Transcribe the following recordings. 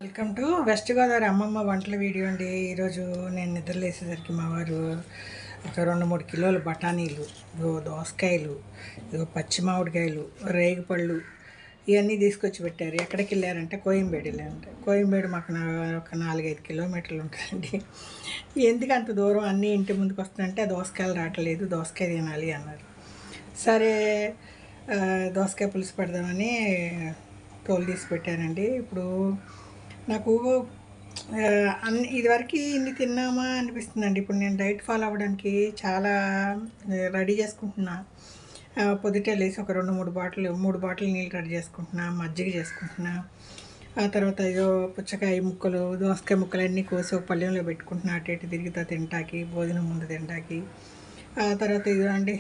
Welcome to west Godavari అమ్మమ్మ వంటల video అండి. ఈరోజు నేను నిద్రలేసేసరికి మా వారు ఒక 2-3 కిలోల బఠానీలు, దోసకాయలు, పచ్చి మామిడికాయలు, రేగిపళ్ళు ఇవన్నీ తీసుకొచ్చి పెట్టారు. ఎక్కడికి వెళ్ళారంటే కోయంబేడు వెళ్ళారంటే. కోయంబేడు మాకు ఒక 4-5 కిలోమీటర్లు ఉంటుందండి. ఎందుకు అంత దూరం అన్నీ ఇంటి ముందుకు వస్తుందంటే దోసకాయలు రావట్లేదు, దోసకాయ తినాలి అన్నారు. సరే దోసకాయ పులుసు పెడదామని తోలు తీసి పెట్టానండి. ఇప్పుడు నాకు ఇదివరకు ఇన్ని తిన్నామా అనిపిస్తుందండి. ఇప్పుడు నేను డైట్ ఫాలో అవ్వడానికి చాలా రెడీ చేసుకుంటున్నా. పొద్దుటే లేసి ఒక 3 బాటిల్ నీళ్ళు రెడీ చేసుకుంటున్నా, మజ్జిగ చేసుకుంటున్నా. ఆ తర్వాత ఏదో పుచ్చకాయ ముక్కలు, దోసకాయ ముక్కలు అన్నీ కోసి ఒక పళ్ళెంలో పెట్టుకుంటున్నా, అటు ఇటు తిరుగుతా తింటాకి, భోజనం ముందు తింటాకి. ఆ తర్వాత ఇదిగోండి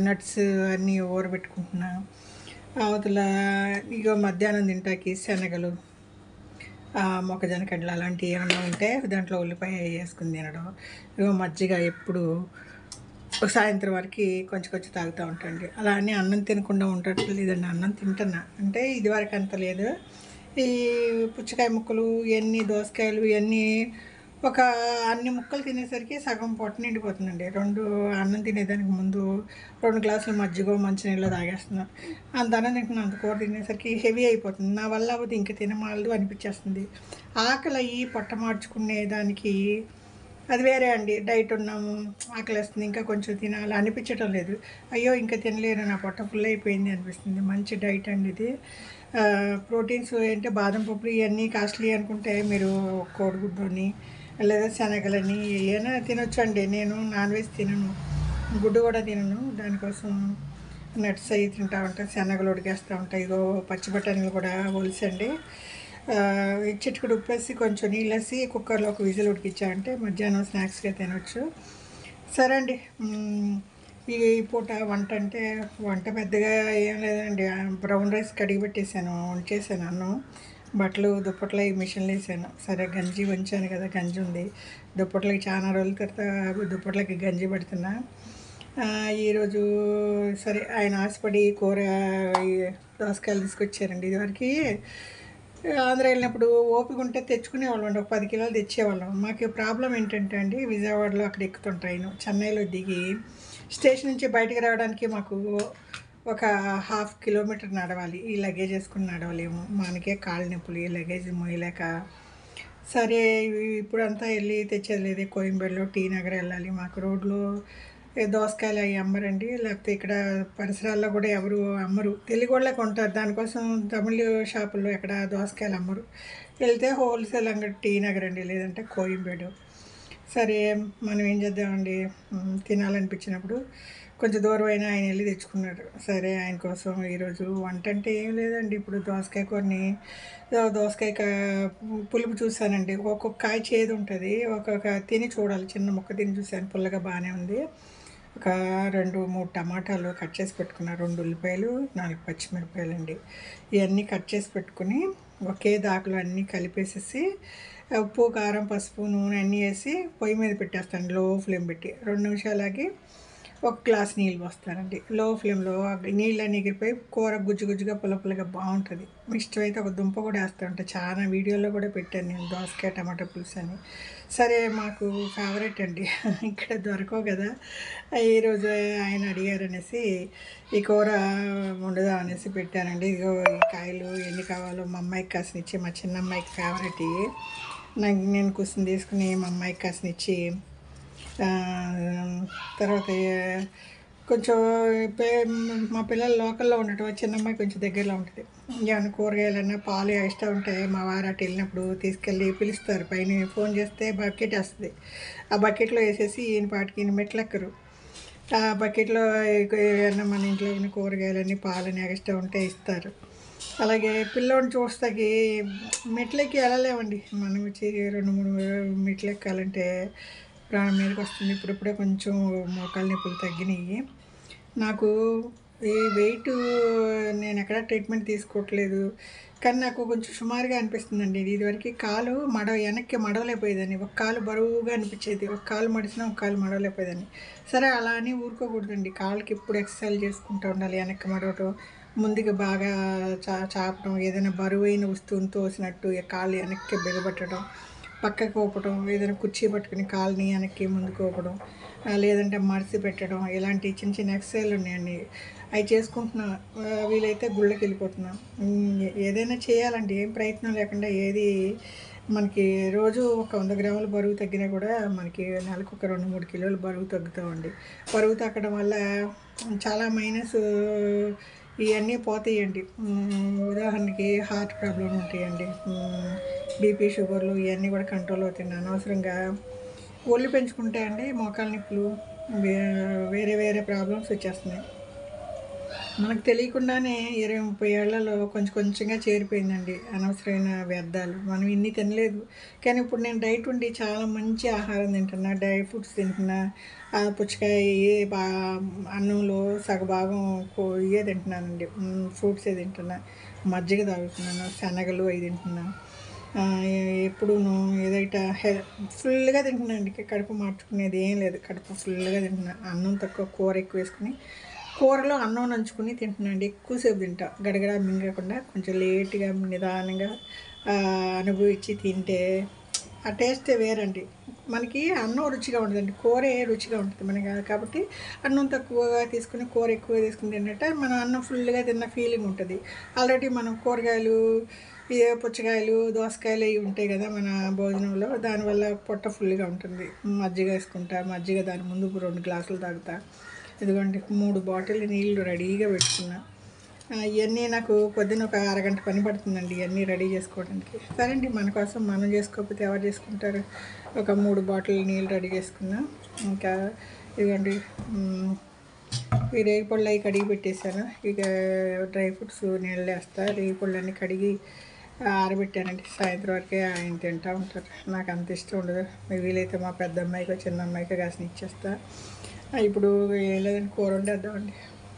నట్స్ అన్నీ ఊరబెట్టుకుంటున్నా. అవతల ఇగో మధ్యాహ్నం తింటాకి శనగలు, మొక్కజొన్న కడ్డలు అలాంటివి ఏమన్నా ఉంటే దాంట్లో ఉల్లిపాయ వేసుకుని తినడం. ఇగో మజ్జిగ ఎప్పుడు సాయంత్రం వరకు కొంచెం కొంచెం తాగుతూ ఉంటాండి. అలా అని అన్నం తినకుండా ఉండట్లేదండి. అన్నం తింటున్నా, అంటే ఇదివరకు అంత లేదు. ఈ పుచ్చకాయ ముక్కలు ఇవన్నీ, దోసకాయలు ఇవన్నీ ఒక అన్ని ముక్కలు తినేసరికి సగం పొట్ట నిండిపోతుందండి. అన్నం తినేదానికి ముందు 2 గ్లాసులు మజ్జిగో మంచినీళ్ళు తాగేస్తున్నాను. అంత అన్నం తింటున్నాను, అంత కూర తినేసరికి హెవీ అయిపోతుంది. నా వల్ల అవ్వదు, ఇంక తినమాలదు అనిపించేస్తుంది. ఆకలి అయ్యి పొట్ట మార్చుకునే దానికి అది వేరే అండి. డైట్ ఉన్నాము, ఆకలిస్తుంది, ఇంకా కొంచెం తినాలి అనిపించడం లేదు. అయ్యో ఇంకా తినలేను, నా పొట్ట ఫుల్ అయిపోయింది అనిపిస్తుంది. మంచి డైట్ అండి ఇది. ప్రోటీన్స్ అంటే బాదం పప్పు ఇవన్నీ కాస్ట్లీ అనుకుంటే మీరు కోడిగుడ్డుని లేదా శనగలని ఏమైనా తినొచ్చు అండి. నేను నాన్ వెజ్ తినను, గుడ్డు కూడా తినను. దానికోసం నట్స్ అవి తింటూ ఉంటాను, శనగలు ఉడికేస్తూ ఉంటాయి. ఇదో పచ్చి బఠానీలు కూడా ఒలిసండి, చిటికెడు ఉప్పేసి కొంచెం నీళ్ళు వేసి కుక్కర్లో ఒక విజిల్ ఉడికించామంటే మధ్యాహ్నం స్నాక్స్గా తినొచ్చు. సరే అండి, ఈ పూట వంట పెద్దగా ఏం లేదండి. బ్రౌన్ రైస్ కడిగి పెట్టేశాను, వంచేసాను అన్నం, బట్టలు దుప్పట్లు ఈ మిషన్లో వేసాను. సరే గంజి వంచాను కదా, గంజి ఉంది. దుప్పట్లకి చాలా రోజుల తర్వాత దుప్పట్లకి గంజి పెడుతున్నా. ఈరోజు సరే ఆయన ఆశపడి కూర దోసకాయలు తీసుకొచ్చారండి. ఇదివరకు ఆంధ్ర వెళ్ళినప్పుడు ఓపిక ఉంటే తెచ్చుకునేవాళ్ళం అండి. ఒక 10 కిలోలు తెచ్చేవాళ్ళం. మాకు ప్రాబ్లం ఏంటంటే అండి, విజయవాడలో అక్కడ ఎక్కుతాం ట్రైన్, చెన్నైలో దిగి స్టేషన్ నుంచి బయటకు రావడానికి మాకు ఒక 1/2 కిలోమీటర్ నడవాలి. ఈ లగేజ్ వేసుకుని నడవలేము, మనకే కాళ్ళ నొప్పులు, ఈ లగేజ్ మోయలేక. సరే ఇప్పుడంతా వెళ్ళి తెచ్చేది లేదు. కోయంబేడులో టీ నగర్ వెళ్ళాలి. మాకు రోడ్లో దోసకాయలు అవి అమ్మరండి, లేకపోతే ఇక్కడ పరిసరాల్లో కూడా ఎవరు అమ్మరు, తెలుగు వాళ్ళే కొంటారు. దానికోసం తమిళ షాపుల్లో ఎక్కడ దోసకాయలు అమ్మరు. వెళ్తే హోల్సేల్ అంగడి టీ నగర్ అండి, లేదంటే కోయంబేడు. సరే మనం ఏం చేద్దామండి, తినాలనిపించినప్పుడు కొంచెం దూరం అయినా ఆయన వెళ్ళి తెచ్చుకున్నాడు. సరే ఆయన కోసం ఈరోజు వంట అంటే ఏం లేదండి. ఇప్పుడు దోసకాయ కొన్ని దోసకాయ పులుపు చూసానండి. ఒక్కొక్క కాయ చేదు ఉంటుంది, ఒక్కొక్క తిని చూడాలి. చిన్న ముక్క తిని చూసాను, పుల్లగా బాగానే ఉంది. ఒక 2-3 టమాటాలు కట్ చేసి పెట్టుకున్న, 2 ఉల్లిపాయలు, 4 పచ్చిమిరపకాయలు అండి. ఇవన్నీ కట్ చేసి పెట్టుకుని ఒకే దాకలో అన్నీ కలిపేసేసి ఉప్పు, కారం, పసుపు, నూనె అన్నీ వేసి పొయ్యి మీద పెట్టేస్తాను, లో ఫ్లేమ్ పెట్టి. 2 నిమిషాలకి ఒక గ్లాస్ నీళ్ళు పోస్తానండి. లో ఫ్లేమ్లో నీళ్ళని ఎగిరిపోయి కూర గుజ్జుగా పుల్లగా బాగుంటుంది. ఇష్టమైతే ఒక దుంప కూడా వేస్తూ ఉంటాను. చాలా వీడియోలో కూడా పెట్టాను నేను, దోసకాయ టమాటా పులుసు అని. సరే మాకు ఫేవరెట్ అండి, ఇక్కడ దొరకవు కదా. ఈరోజు ఆయన అడిగారనేసి ఈ కూర వండుదాం అనేసి పెట్టానండి. ఇదిగో ఈ కాయలు ఎన్ని కావాలో మా అమ్మాయికి కాసినిచ్చి, మా చిన్న అమ్మాయికి ఫేవరెట్ ఇవి. నేను కూర్చొని తీసుకుని మా అమ్మాయికి కాసినిచ్చి, తర్వాత కొంచెం మా పిల్లలు లోకల్లో ఉండటం, చిన్నమ్మాయి కొంచెం దగ్గరలో ఉంటుంది. ఏమైనా కూరగాయలన్నా పాలు ఎక్స్ట్రా ఉంటే మా వారు అటు వెళ్ళినప్పుడు తీసుకెళ్ళి పిలుస్తారు. పైన ఫోన్ చేస్తే బకెట్ వస్తుంది, ఆ బకెట్లో వేసేసి ఈయన పాటికి ఈయన మెట్లెక్కరు. ఆ బకెట్లో ఏమన్నా మన ఇంట్లో ఉన్న కూరగాయలన్నీ పాలని ఎక్స్ట్రా ఉంటే ఇస్తారు. అలాగే పిల్లోడిని చూస్తాకి మెట్లెక్కి వెళ్ళలేమండి. మనం వచ్చి 2-3 మెట్లు ఎక్కాలంటే ప్రాణం మీదకి వస్తుంది. ఇప్పుడిప్పుడే కొంచెం మోకాళ్ళ నొప్పులు తగ్గినాయి. నాకు ఈ వెయిట్ నేను ఎక్కడ ట్రీట్మెంట్ తీసుకోవట్లేదు, కానీ నాకు కొంచెం సుమారుగా అనిపిస్తుందండి. ఇదివరకు కాలు వెనక్కి మడవలేకపోయేదాన్ని, ఒక కాలు బరువుగా అనిపించేది, ఒక కాలు మడిచినా ఒక కాలు మడవలేకపోయేదాన్ని. సరే అలా అని ఊరుకోకూడదండి, కాళ్ళకి ఇప్పుడు ఎక్సర్సైజ్ చేసుకుంటూ ఉండాలి. వెనక్కి మడవటం, ముందుకు బాగా చాపడం, ఏదైనా బరువైన వస్తువుని తోసినట్టు కాళ్ళు వెనక్కి బిగబట్టడం, పక్కకు ఊపడం, ఏదైనా కుర్చీ పట్టుకుని కాళ్ళని వెనక్కి ముందుకు ఊపడం, లేదంటే మడిసి పెట్టడం, ఇలాంటి చిన్న చిన్న ఎక్సర్సైజ్లు ఉన్నాయండి. అవి చేసుకుంటున్నా. వీలైతే గుళ్ళకి వెళ్ళిపోతున్నాం. ఏదైనా చేయాలండి, ఏం ప్రయత్నం లేకుండా ఏది మనకి రోజు ఒక 100 గ్రాముల బరువు తగ్గినా కూడా మనకి నెలకు ఒక 2-3 కిలోలు బరువు తగ్గుతామండి. బరువు తగ్గడం వల్ల చాలా మైనస్ ఇవన్నీ పోతాయండి. ఉదాహరణకి హార్ట్ ప్రాబ్లం ఉంటాయండి, బీపీ షుగర్లు ఇవన్నీ కూడా కంట్రోల్ అవుతాయండి. అనవసరంగా ఒళ్ళు పెంచుకుంటే అండి మోకాళ్ళ నొప్పులు, వేరే వేరే ప్రాబ్లమ్స్ వచ్చేస్తున్నాయి. మనకు తెలియకుండానే 20-30 ఏళ్లలో కొంచెం కొంచెంగా చేరిపోయిందండి అనవసరమైన వ్యర్థాలు. మనం ఇన్ని తినలేదు. కానీ ఇప్పుడు నేను డైట్ ఉండి చాలా మంచి ఆహారం తింటున్నా, డ్రై ఫ్రూట్స్ తింటున్నా, పుచ్చకాయ అన్నంలో సగభాగం ఇవే తింటున్నానండి, ఫ్రూట్సే తింటున్నా, మజ్జిగ తాగుతున్నాను, శనగలు అవి తింటున్నా. ఎప్పుడూను ఏదైతే ఫుల్గా తింటున్నానండి, కడుపు మార్చుకునేది ఏం లేదు. కడుపు ఫుల్గా తింటున్నా, అన్నం తక్కువ, కూర ఎక్కువ వేసుకుని, కూరలో అన్నం నంచుకుని తింటున్నాండి. ఎక్కువసేపు తింటా, గడగడ మింగకుండా కొంచెం లేట్గా నిదానంగా అనుభవించి తింటే ఆ టేస్టే వేరండి. మనకి అన్నం రుచిగా ఉండదండి, కూరే రుచిగా ఉంటుంది మనకి. కాబట్టి అన్నం తక్కువగా తీసుకుని కూర ఎక్కువ తీసుకుని తిన్నట్టే మనం అన్నం ఫుల్గా తిన్న ఫీలింగ్ ఉంటుంది. ఆల్రెడీ మనం కూరగాయలు, పుచ్చకాయలు, దోసకాయలు ఇవి ఉంటాయి కదా మన భోజనంలో, దానివల్ల పొట్ట ఫుల్గా ఉంటుంది. మజ్జిగ వేసుకుంటా, మజ్జిగ దాని ముందు 2 గ్లాసులు తాగుతా. ఇదిగోండి 3 బాటిల్ నీళ్ళు రెడీగా పెట్టుకున్నా. ఇవన్నీ నాకు పొద్దున్న ఒక అరగంట పని పడుతుందండి ఇవన్నీ రెడీ చేసుకోవడానికి. సరే అండి, మన కోసం మనం చేసుకోకపోతే ఎవరు చేసుకుంటారు. ఒక 3 బాటిల్ నీళ్ళు రెడీ చేసుకున్నా. ఇంకా ఇదిగోండి ఈ రేగిపళ్ళు అవి కడిగి పెట్టేశాను. ఇక డ్రై ఫ్రూట్స్ నీళ్ళు వేస్తా. రేగిపళ్ళు అన్నీ కడిగి ఆరబెట్టానండి, సాయంత్రం వరకే ఆయన తింటూ ఉంటారు. నాకు అంత ఇష్టం ఉండదు. వీలైతే మా పెద్ద అమ్మాయికో చిన్న అమ్మాయికో కాసిన ఇచ్చేస్తా. ఇప్పుడు ఏం లేదండి, కూర వండేద్దామండి.